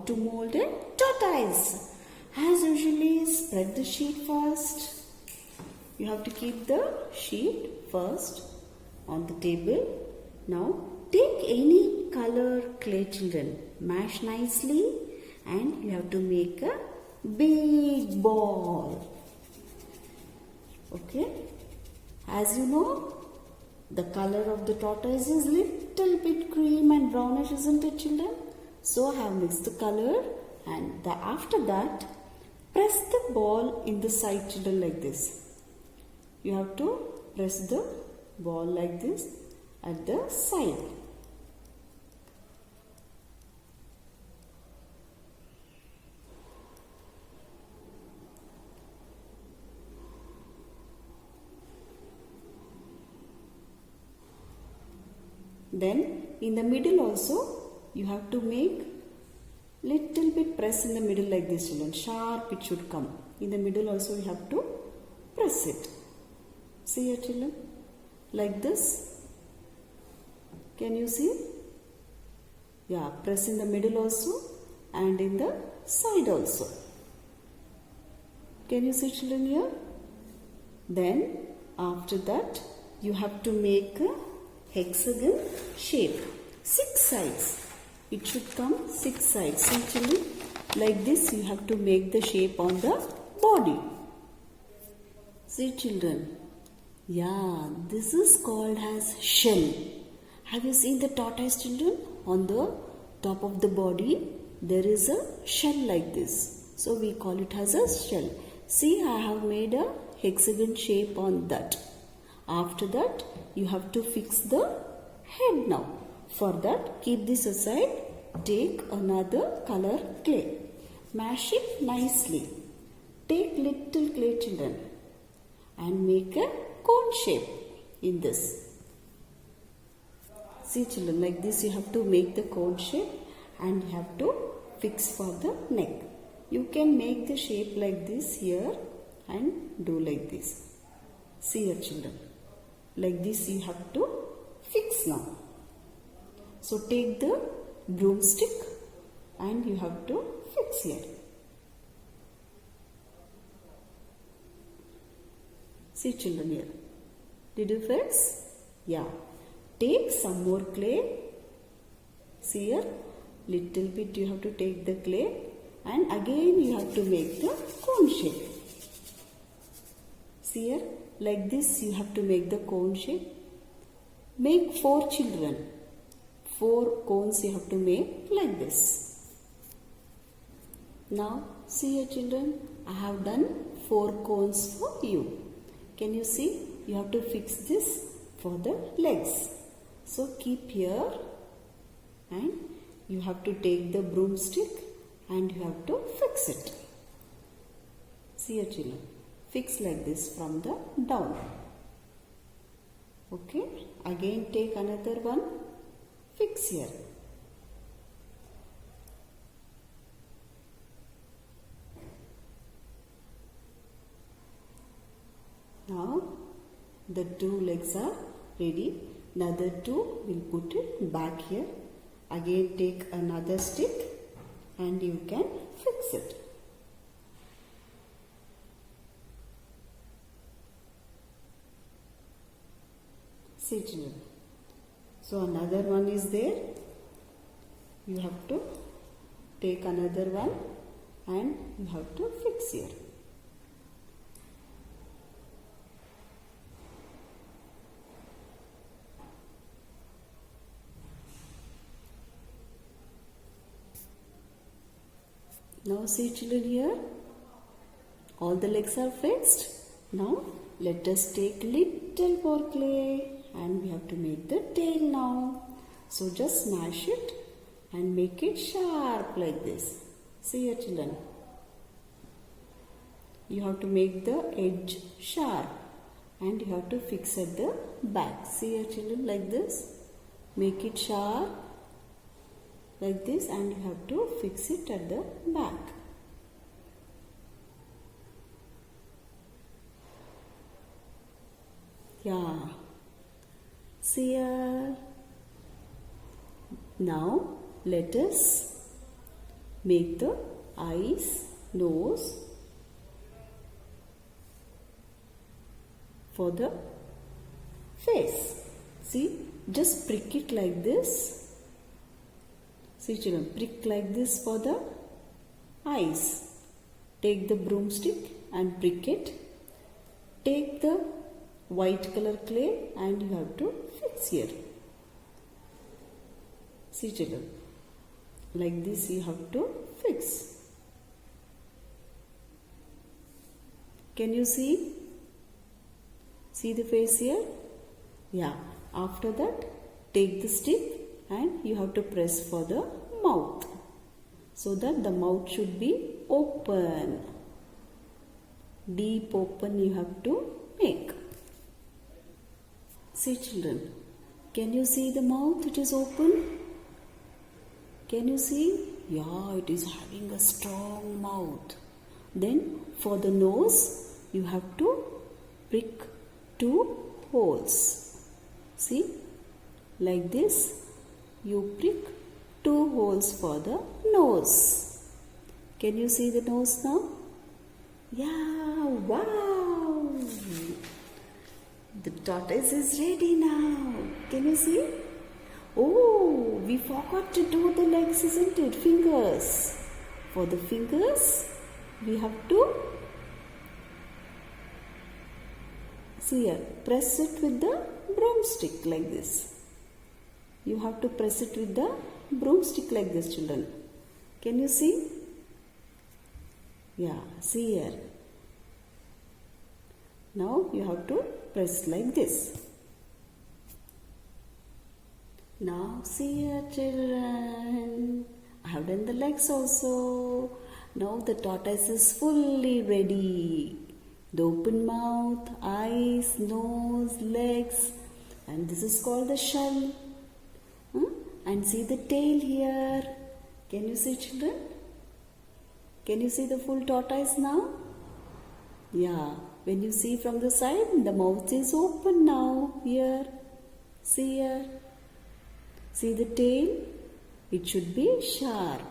to mold a tortoise? As usually, spread the sheet first. You have to keep the sheet first on the table. Now take any color clay, children. Mash nicely and you have to make a big ball. Okay. As you know, the color of the tortoise is little bit cream and brownish, isn't it, children? So I have mixed the color, and after that, press the ball in the side, children, like this. You have to press the ball like this at the side. Then in the middle also you have to make little bit press in the middle like this, children. Sharp it should come. In the middle also you have to press it. See here, children, like this. Can you see? Yeah, press in the middle also and in the side also. Can you see, children, here? Then after that you have to make a hexagon shape. 6 sides. It should come 6 sides. See, children, like this you have to make the shape on the body. See, children. Yeah, this is called as shell. Have you seen the tortoise, children? On the top of the body there is a shell like this. So we call it as a shell. See, I have made a hexagon shape on that. After that you have to fix the head now. For that, keep this aside. Take another color clay. Mash it nicely. Take little clay, children, and make a cone shape in this. See, children, like this you have to make the cone shape and you have to fix for the neck. You can make the shape like this here and do like this. See here, children. Like this you have to fix now. So take the broomstick and you have to fix here. See, children, here. Did you fix? Yeah. Take some more clay. See here. Little bit you have to take the clay and again you have to make the cone shape. See here. Like this you have to make the cone shape. Make 4 children. 4 cones you have to make like this. Now see here, children, I have done 4 cones for you. Can you see? You have to fix this for the legs. So keep here and you have to take the broomstick and you have to fix it. See here, children. Fix like this from the down. Okay. Again take another one. Fix here. Now the 2 legs are ready. Another 2 will put it back here. Again take another stick and you can fix it. See, children. So another one is there. You have to take another one and you have to fix here. Now see, children, here. All the legs are fixed. Now let us take little more clay and we have to make the tail now. So just smash it and make it sharp like this. See here, children. You have to make the edge sharp and you have to fix at the back. See here, children, like this. Make it sharp like this and you have to fix it at the back. Yeah. See here. Now let us make the eyes, nose for the face. See, just prick it like this. See children, prick like this for the eyes. Take the broomstick and prick it. Take the white color clay and you have to fix here. See children, like this you have to fix. Can you see? See the face here? Yeah. After that, take the stick and you have to press for the mouth, so that the mouth should be open. Deep open you have to make. See children, can you see the mouth? It is open. Can you see? Yeah, it is having a strong mouth. Then for the nose, you have to prick 2 holes. See, like this, you prick 2 holes for the nose. Can you see the nose now? Yeah, wow! The tortoise is ready now. Can you see? Oh, we forgot to do the legs, isn't it? Fingers. For the fingers, we have to see here, press it with the broomstick like this. You have to press it with the broomstick like this, children. Can you see? Yeah, see here. Now you have to press like this. Now see here, children. I have done the legs also. Now the tortoise is fully ready. The open mouth, eyes, nose, legs, and this is called the shell. And see the tail here. Can you see, children? Can you see the full tortoise now? Yeah, when you see from the side, the mouth is open now. Here, see here. See the tail? It should be sharp.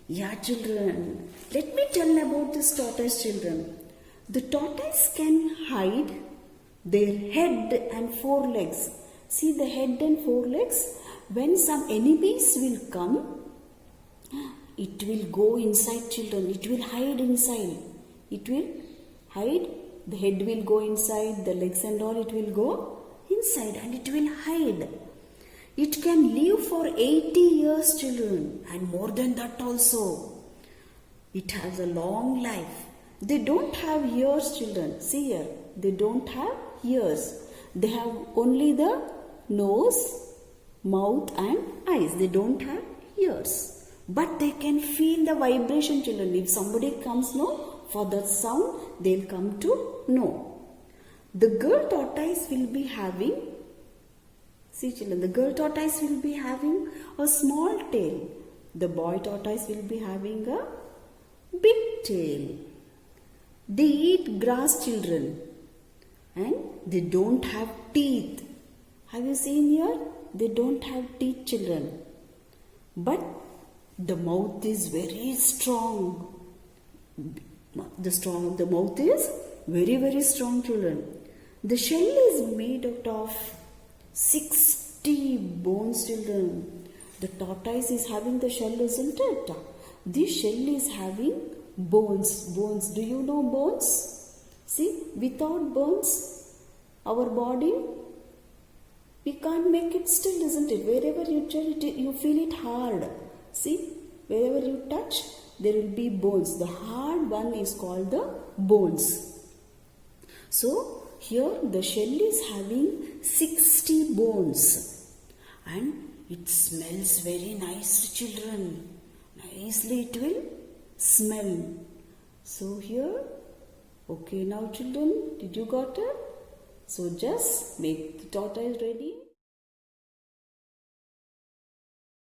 Yeah, children, let me tell about this tortoise, children. The tortoise can hide their head and 4 legs. See the head and 4 legs? When some enemies will come, it will go inside, children. It will hide inside. It will hide. The head will go inside, the legs and all, it will go inside and it will hide. It can live for 80 years, children, and more than that also. It has a long life. They don't have ears, children. See here, they don't have ears. They have only the nose, mouth and eyes. They don't have ears. But they can feel the vibration, children. If somebody comes, for that sound, they'll come to know. The girl tortoise will be having, see children, the girl tortoise will be having a small tail. The boy tortoise will be having a big tail. They eat grass, children, and they don't have teeth. Have you seen here? They don't have teeth, children. But the mouth is very strong. The mouth is very, very strong, children. The shell is made out of 60 bones, children. The tortoise is having the shell, isn't it? This shell is having bones. Bones. Do you know bones? See, without bones, our body, we can't make it still, isn't it? Wherever you touch it, you feel it hard. See, wherever you touch, there will be bones. The hard one is called the bones. So, here the shell is having 60 bones. And it smells very nice, children. Nicely it will smell. So here, okay now children, did you got it? So just make the tortoise ready.